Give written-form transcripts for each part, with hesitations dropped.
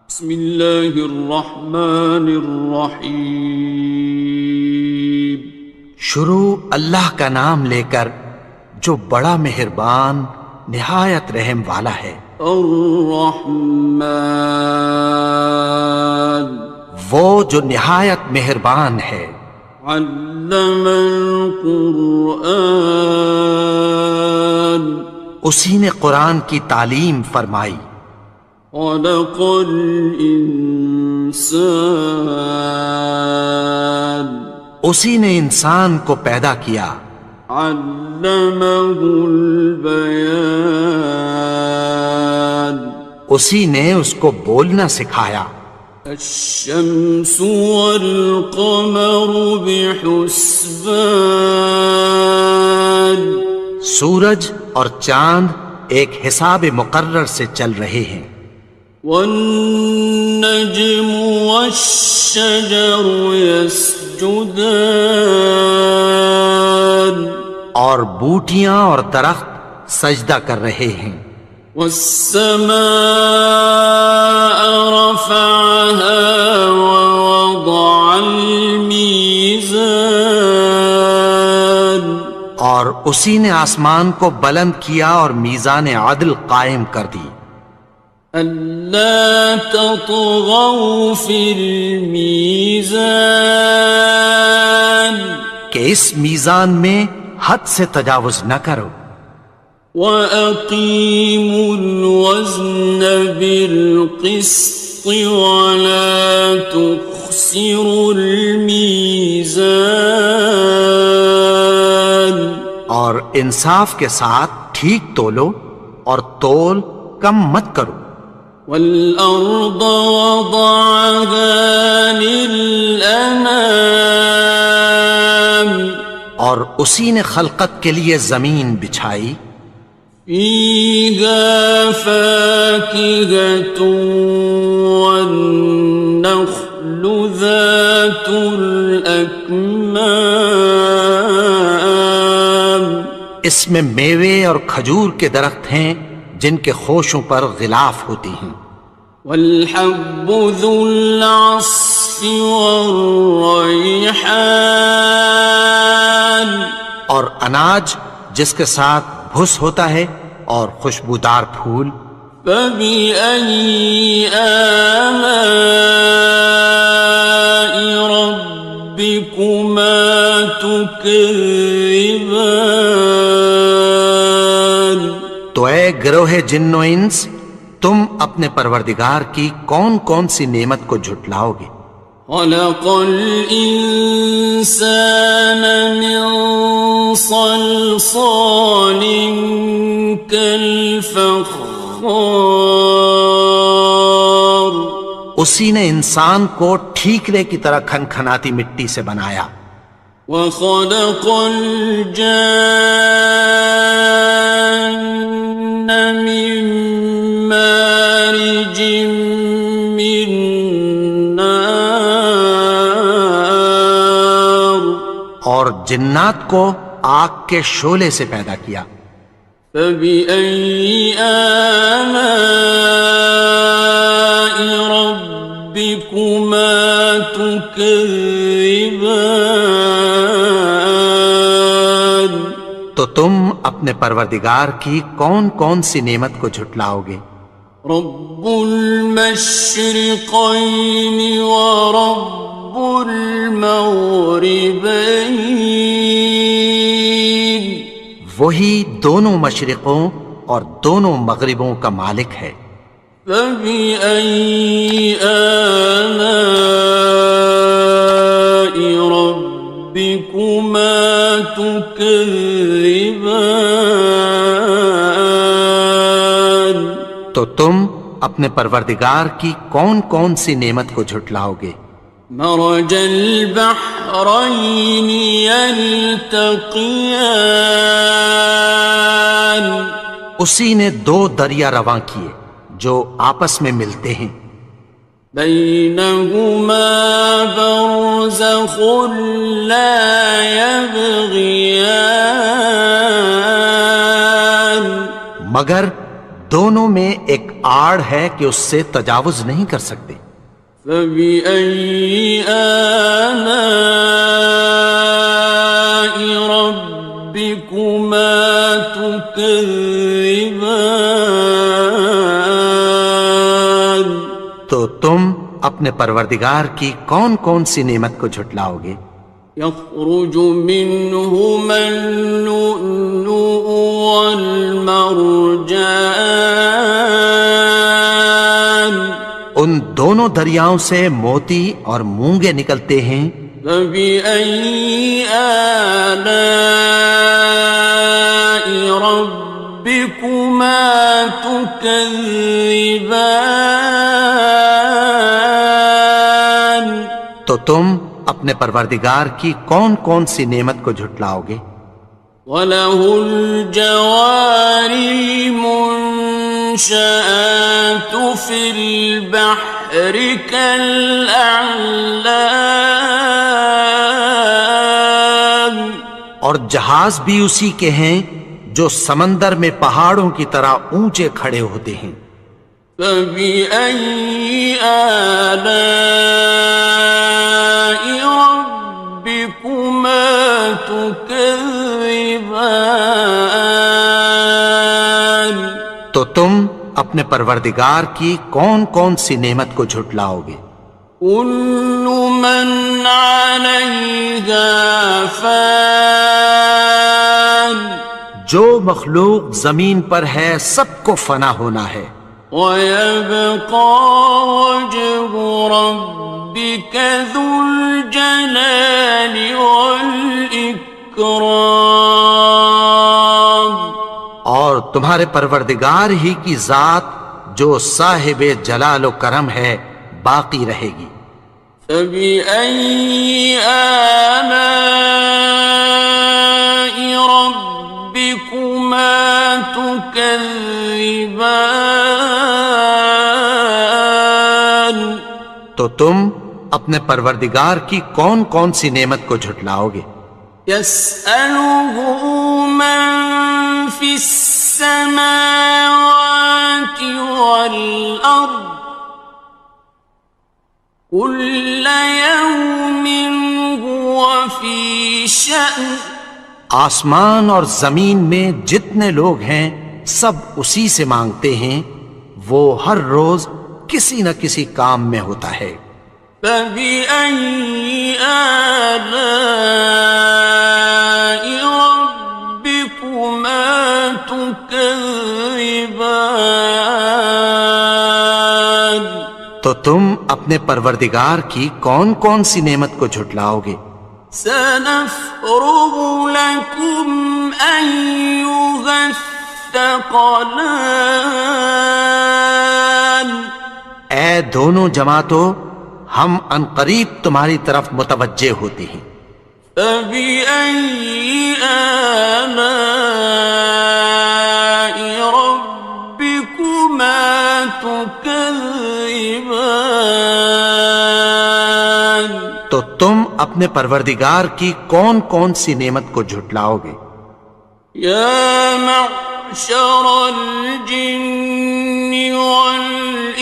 بسم اللہ الرحمن الرحیم۔ شروع اللہ کا نام لے کر جو بڑا مہربان نہایت رحم والا ہے۔ الرحمن، وہ جو نہایت مہربان ہے۔ علم القرآن، اسی نے قرآن کی تعلیم فرمائی۔ خلق الانسان، اسی نے انسان کو پیدا کیا۔ علمہ البیان، اسی نے اس کو بولنا سکھایا۔ الشمس والقمر بحسبان، سورج اور چاند ایک حساب مقرر سے چل رہے ہیں۔ والنجم والشجر يسجدان، اور بوٹیاں اور درخت سجدہ کر رہے ہیں۔ والسماء رفعها ووضع الميزان، اور اسی نے آسمان کو بلند کیا اور میزان عدل قائم کر دی۔ ألا تطغوا في الميزان، کہ اس میزان میں حد سے تجاوز نہ کرو۔ وَأَقِيمُوا الْوَزْنَ بِالْقِسْطِ وَلَا تُخْسِرُوا الْمِيزَانَ، اور انصاف کے ساتھ ٹھیک تولو اور تول کم مت کرو۔ وَالْأَرْضَ وَضَعَهَا لِلْأَنَامِ، اور اسی نے خلقت کے لیے زمین بچھائی۔ فِيهَا فَاكِهَةٌ وَالنَّخْلُ ذَاتُ الْأَكْمَامِ، اس میں میوے اور کھجور کے درخت ہیں جن کے خوشوں پر غلاف ہوتی ہیں۔ وَالْحَبُّ ذُو الْعَصْفِ وَالرَّيْحَانِ، اور اناج جس کے ساتھ بھس ہوتا ہے اور خوشبودار پھول۔ فَبِأَيِّ آلَاءِ رَبِّكُمَا تُكَذِّبَانِ، تو اے گروہ جن و انس، تم اپنے پروردگار کی کون کون سی نعمت کو جھٹلاؤ گے؟ خَلَقَ الْإِنسَانَ مِنْ صَلْصَالٍ كَالْفَخَّارِ، اسی نے انسان کو ٹھیکرے کی طرح کھنکھناتی مٹی سے بنایا۔ وَخَلَقَ الْجَانَّ مِن مَّارِجٍ مِّن نَّارٍ، اور جنات کو آگ کے شعلے سے پیدا کیا۔ فَبِأَيِّ آلَاءِ رَبِّكُمَا تُكَذِّبَانِ، تو تم اپنے پروردگار کی کون کون سی نعمت کو جھٹلاؤ گے؟ رب المشرقین ورب المغربین، وہی دونوں مشرقوں اور دونوں مغربوں کا مالک ہے۔ فَبِأَيِّ آلَاءِ رَبِّكُمَا تُكَذِّبَانِ، تو تم اپنے پروردگار کی کون کون سی نعمت کو جھٹلاؤ گے؟ مرج البحرین یلتقیان، اسی نے دو دریا رواں کیے جو آپس میں ملتے ہیں۔ بینہما برزخ لا یبغیان، مگر دونوں میں ایک آڑ ہے کہ اس سے تجاوز نہیں کر سکتے۔ فَبِأَيِّ آلَاءِ رَبِّكُمَا تُكَذِّبَانِ؟ تو تم اپنے پروردگار کی کون کون سی نعمت کو جھٹلاؤ گے؟ يَخْرُجُ مِنْهُمَا اللُّؤْلُؤُ وَالْمَرْجَانُ، ان دونوں دریاؤں سے موتی اور مونگے نکلتے ہیں۔ فَبِأَيِّ آلَاءِ رَبِّكُمَا تُكَذِّبَانِ؟ تو تم اپنے پروردگار کی کون کون سی نعمت کو جھٹلاؤ گے؟ وَلَهُ الْجَوَارِ الْمُنشَآتُ فِي الْبَحْرِ كَالْأَعْلَامِ، اور جہاز بھی اسی کے ہیں جو سمندر میں پہاڑوں کی طرح اونچے کھڑے ہوتے ہیں۔ فَبِأَيِّ آلَاءِ رَبِّكُمَا تُكَذِّبَانِ؟ تو تم اپنے پروردگار کی کون کون سی نعمت کو جھٹلاؤ گے؟ كُلُّ مَنْ عَلَيْهَا فَانٍ، جو مخلوق زمین پر ہے سب کو فنا ہونا ہے۔ وَيَبْقَى وَجْهُ رَبِّكَ ذُو الْجَلَالِ وَالْإِكْرَامِ، اور تمہارے پروردگار ہی کی ذات جو صاحب جلال و کرم ہے باقی رہے گی۔ فَبِأَيِّ آلَاءِ رَبِّكُمَا تُكَذِّبَانِ؟ تو تم اپنے پروردگار کی کون کون سی نعمت کو جھٹلاؤ گے؟ يَسْأَلُهُ مَن فِي السَّمَاوَاتِ وَالْأَرْضِ كُلَّ يَوْمٍ هُوَ فِي شَأْنٍ، آسمان اور زمین میں جتنے لوگ ہیں سب اسی سے مانگتے ہیں، وہ ہر روز کسی نہ کسی کام میں ہوتا ہے۔ فَبِأَيِّ آلَاءِ رَبِّكُمَا تُكَذِّبَانِ؟ تو تم اپنے پروردگار کی کون کون سی نعمت کو جھٹلاؤ گے؟ سَنَفْرُغُ لَكُمْ أَيُّهَ الثَّقَلَانِ، اے دونوں جماعتوں ہم عنقریب تمہاری طرف متوجہ ہوتے ہیں۔ فَبِأَيِّ آلَاءِ رَبِّكُمَا تُكَذِّبَانِ؟ تو تم اپنے پروردگار کی کون کون سی نعمت کو جھٹلاؤ گے؟ يَا مَعْشَرَ الْجِنِّ وَالْإِنسِ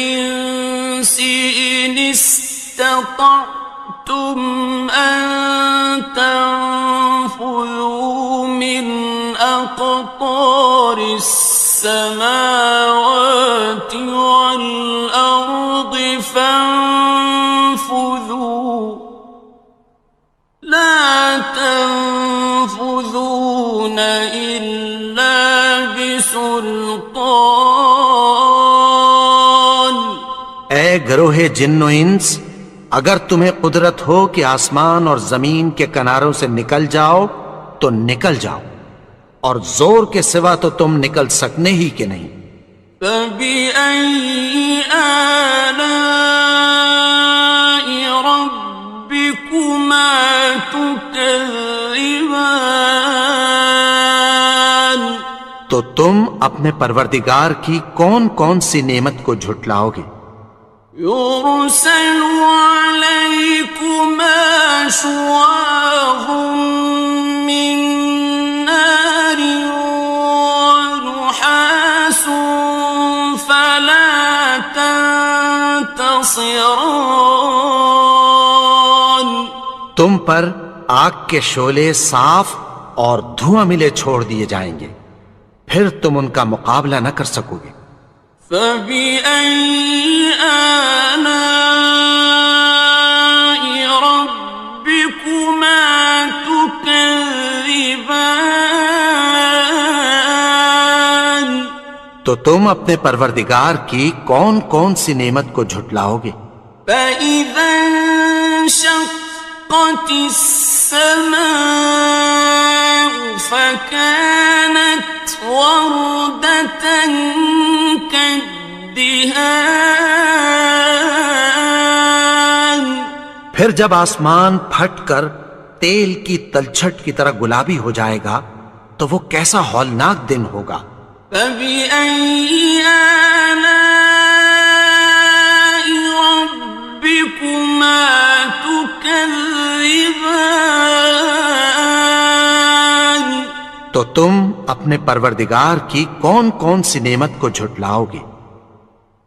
إِنِ اسْتَطَعْتُمْ أَن تَنفُذُوا مِنْ أَقْطَارِ السَّمَاوَاتِ وَالْأَرْضِ فَانفُذُوا لَا تَنفُذُونَ إِلَّا بِسُلْطَانٍ۔ اے گروہ جن و انس، اگر تمہیں قدرت ہو کہ آسمان اور زمین کے کناروں سے نکل جاؤ تو نکل جاؤ، اور زور کے سوا تو تم نکل سکنے ہی کہ نہیں۔ فَبِأَيِّ آلَاءِ رَبِّكُمَا تُكَذِّبَانِ؟ تو تم اپنے پروردگار کی کون کون سی نعمت کو جھٹلاؤ گے؟ يُرْسَلُ عَلَيْكُمَا شُوَاظٌ مِّن نَّارٍ وَنُحَاسٌ ينتصران. تم پر آگ کے شعلے صاف اور دھواں ملے چھوڑ دیے جائیں گے، پھر تم ان کا مقابلہ نہ کر سکو گے۔ فبأي آلاء ربكما تكذبان. تو تم اپنے پروردگار کی کون کون سی نعمت کو جھٹلاؤ گے؟ فإذا انشقت السماء فكانت وردة كالدهان. پھر جب آسمان پھٹ کر تیل کی تلچھٹ کی طرح گلابی ہو جائے گا تو وہ کیسا ہولناک دن ہوگا۔ فبأي آلاء ربكما تكذبان. تو تم اپنے پروردگار کی کون کون سی نعمت کو جھٹلاؤ گے؟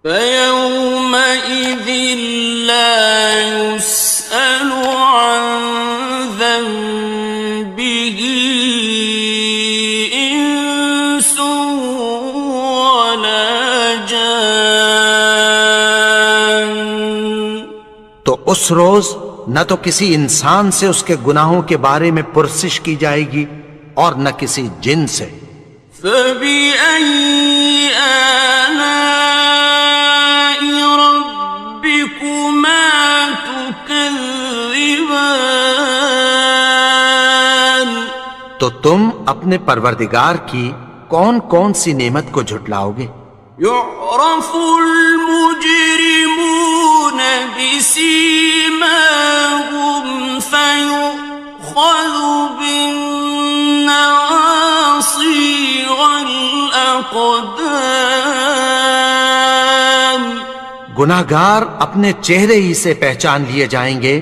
فيومئذ لا يسأل عن ذنبه إنس ولا جان. تو اس روز نہ تو کسی انسان سے اس کے گناہوں کے بارے میں پرسش کی جائے گی اور نہ کسی جن سے۔ فبأي آلاء ربكما تكذبان. تو تم اپنے پروردگار کی کون کون سی نعمت کو جھٹلاؤ گے؟ يعرف المجرمون بسيماهم فيؤخذ بالنواصي والأقدام. گناہگار اپنے چہرے ہی سے پہچان لیے جائیں گے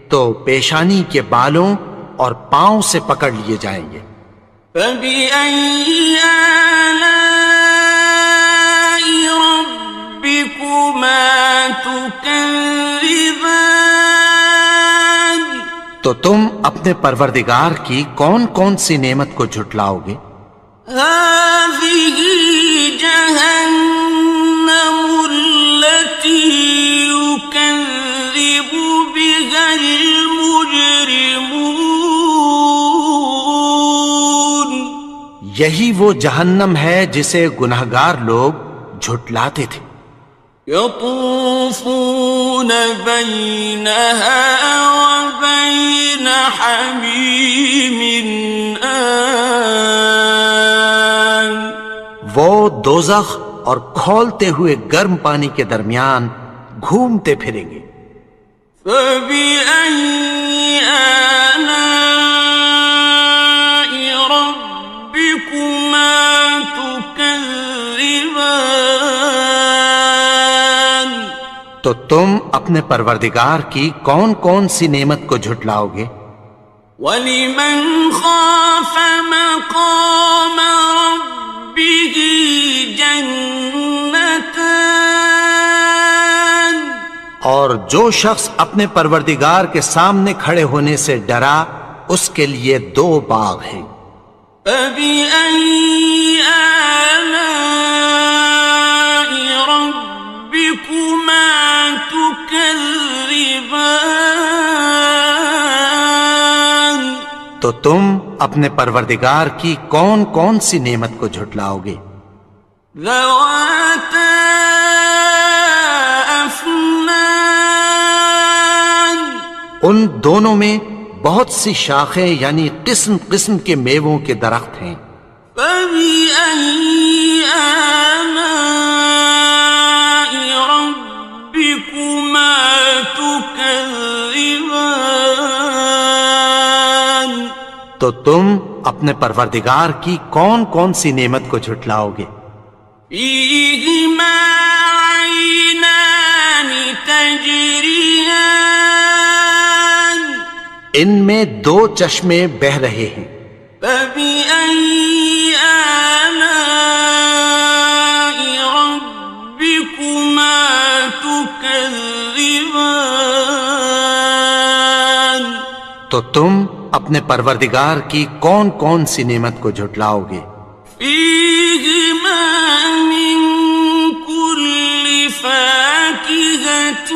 تو پیشانی کے بالوں اور پاؤں سے پکڑ لیے جائیں گے۔ فبأي آلاء ربكما تكذبان. تو تم اپنے پروردگار کی کون کون سی نعمت کو جھٹلاؤ گے؟ هذه جهنم التي يكذب بها المجرمون. یہی وہ جہنم ہے جسے گناہگار لوگ جھٹلاتے تھے۔ يطوفون بينها وبين حميم آن. وہ دوزخ اور کھولتے ہوئے گرم پانی کے درمیان گھومتے پھریں گے۔ فبأي آلاء ربكما تكذبان. تو تم اپنے پروردگار کی کون کون سی نعمت کو جھٹلاؤ گے؟ وَلِمَنْ خَافَ مَقَامَ رَبِّهِ جَنَّتَانِ. اور جو شخص اپنے پروردگار کے سامنے کھڑے ہونے سے ڈرا اس کے لیے دو باغ ہیں۔ فَبِأَيِّ آلَاءِ رَبِّكُمَا تُكَذِّبَانِ. تو تم اپنے پروردگار کی کون کون سی نعمت کو جھٹلاؤ گے؟ ذَوَاتَا أَفْنَانٍ. ان دونوں میں بہت سی شاخیں یعنی قسم قسم کے میووں کے درخت ہیں۔ فَبِأَيِّ آلَاءِ رَبِّكُمَا تُكَذِّبَانِ. تو تم اپنے پروردگار کی کون کون سی نعمت کو جھٹلاؤ گے؟ فِيهِمَا عَيْنَانِ تَجْرِيَانِ. ان میں دو چشمے بہہ رہے ہیں۔ فَبِأَيِّ آلَاءِ رَبِّكُمَا تُكَذِّبَانِ. تكذبان تو تم اپنے پروردگار کی کون کون سی نعمت کو جھٹلاؤ گے؟ فيهما من كل فاكهة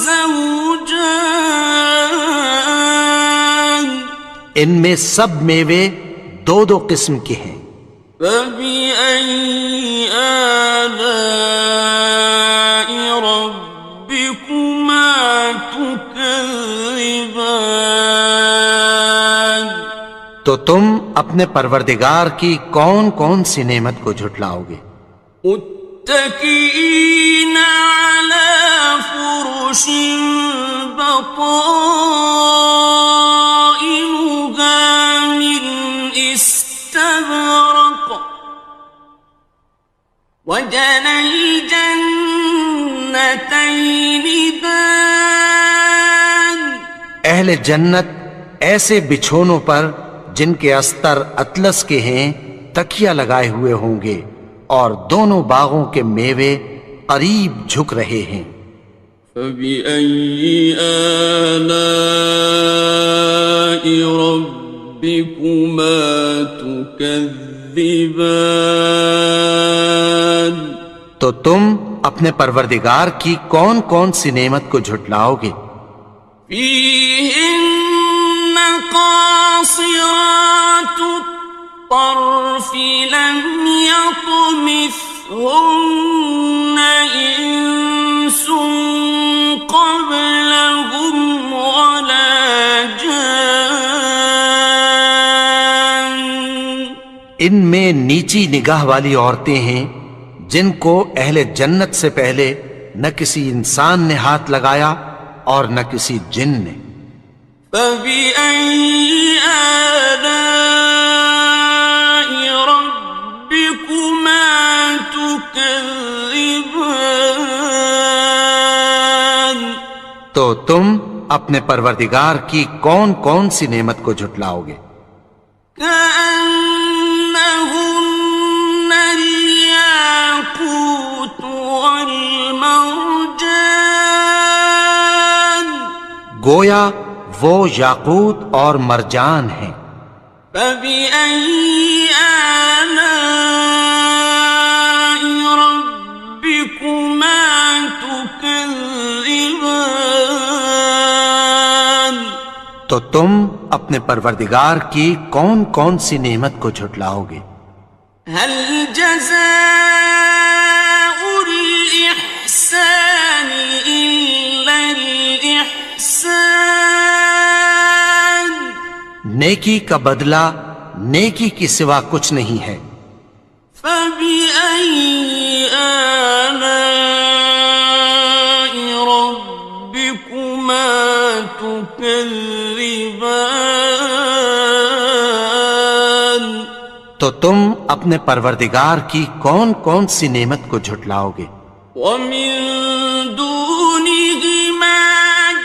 زوجان ان میں سب میوے دو دو قسم کے ہیں۔ فبأي آلاء ربكما تكذبان تو تم اپنے پروردگار کی کون کون سی نعمت کو جھٹلاؤ گے؟ متكئين على فرش بطائنها من استبرق وجنى الجنتين دان اہل جنت ایسے بچھونوں پر جن کے استر اطلس کے ہیں تکیہ لگائے ہوئے ہوں گے، اور دونوں باغوں کے میوے قریب جھک رہے ہیں۔ فبأي آلاء ربكما تكذبان تو تم اپنے پروردگار کی کون کون سی نعمت کو جھٹلاؤ گے؟ فيهن قاصرات الطرف لم يطمثهن إنس قبلهم ولا جان ان میں نیچی نگاہ والی عورتیں ہیں جن کو اہل جنت سے پہلے نہ کسی انسان نے ہاتھ لگایا اور نہ کسی جن نے۔ فبأي آلاء ربكما تكذبان تو تم اپنے پروردگار کی کون کون سی نعمت کو جھٹلاؤ گے؟ كأنهن الياقوت والمرجان گویا وہ یاقوت اور مرجان ہیں۔ فبأي آلاء ربكما تكذبان تو تم اپنے پروردگار کی کون کون سی نعمت کو جھٹلاؤ گے؟ هل جزاء الإحسان إلا الإحسان نیکی کا بدلہ نیکی کی سوا کچھ نہیں ہے۔ فبأي آلاء ربكما تكذبان تو تم اپنے پروردگار کی کون کون سی نعمت کو جھٹلاؤ گے؟ ومن دونهما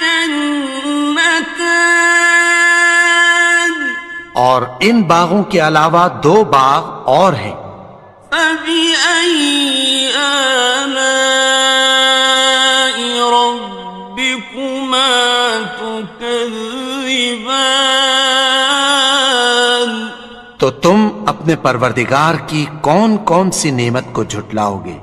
جنتان اور ان باغوں کے علاوہ دو باغ اور ہیں۔ فبأي آلاء ربكما تكذبان تو تم اپنے پروردگار کی کون کون سی نعمت کو جھٹلاؤ گے؟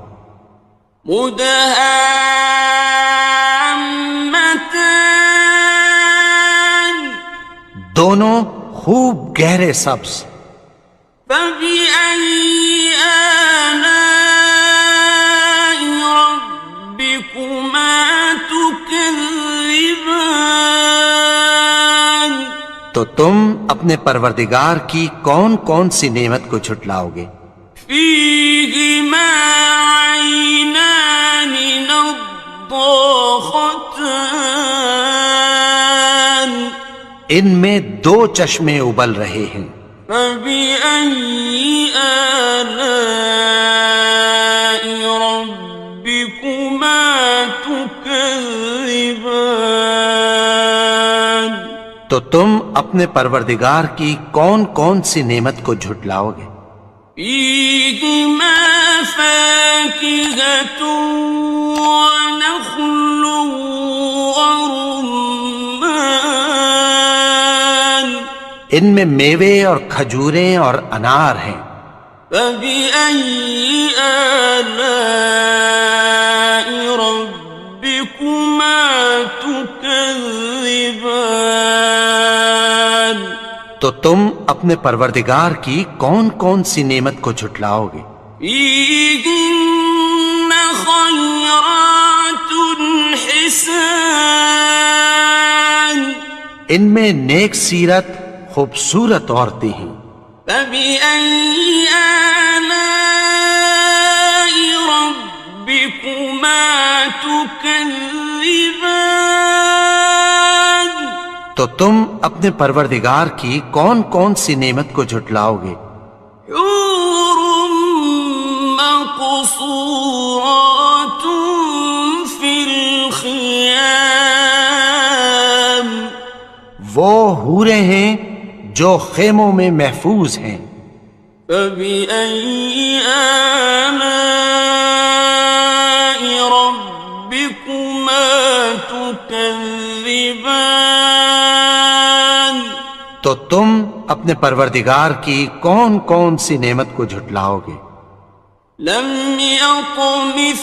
مدهامتان دونوں خوب گہرے سبز۔ فبأي آلاء ربكما تكذبان تو تم اپنے پروردگار کی کون کون سی نعمت کو جھٹلاؤ گے؟ فيهما عينان نضاختان ان میں دو چشمے ابل رہے ہیں۔ فبأي آلاء ربكما تكذبان تو تم اپنے پروردگار کی کون کون سی نعمت کو جھٹلاؤ گے؟ فيهما فاكهة ونخل ورمان ان میں میوے اور کھجوریں اور انار ہیں. فبأي آلاء ربكما تكذبان تو تم اپنے پروردگار کی کون کون سی نعمت کو جھٹلاؤ گے؟ فيهن خيرات حسان ان میں نیک سیرت خوبصورت عورتیں ہیں. فبأي آلاء ربكما تكذبان تو تم اپنے پروردگار کی کون کون سی نعمت کو جھٹلاؤ گے؟ حور مقصورات في الخيام وہ حوریں ہیں جو خیموں میں محفوظ ہیں. فبأي آلاء ربكما تكذبان تو تم اپنے پروردگار کی کون کون سی نعمت کو جھٹلاؤ گے؟ لم يطمثهن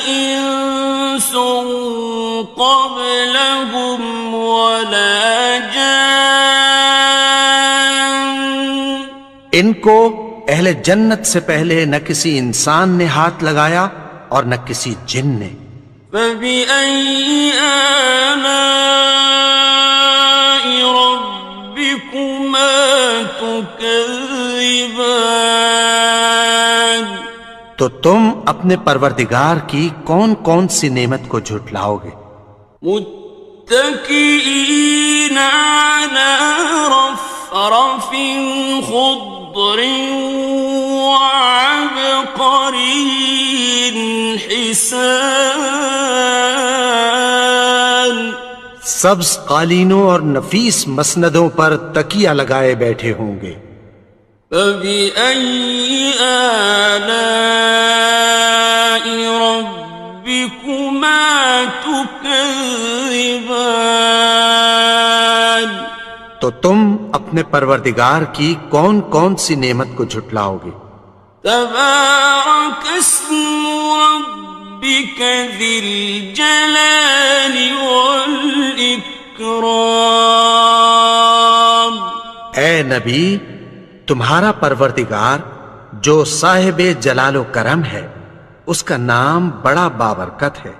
إنس قبلهم ولا جان ان کو اہل جنت سے پہلے نہ کسی انسان نے ہاتھ لگایا اور نہ کسی جن نے. فبأي آلاء ربكما تكذبان تو تم اپنے پروردگار کی کون کون سی نعمت کو جھٹلاؤ گے؟ متكئين على رفرف خضر وعبقري حسان سبز قالینوں اور نفیس مسندوں پر تکیہ لگائے بیٹھے ہوں گے. فبأي آلاء ربكما تكذبان تو تم اپنے پروردگار کی کون کون سی نعمت کو جھٹلاؤ گے؟ تبارك اسم ربك ذي الجلال والإكرام اے نبی، تمہارا پروردگار جو صاحب جلال و کرم ہے، اس کا نام بڑا بابرکت ہے.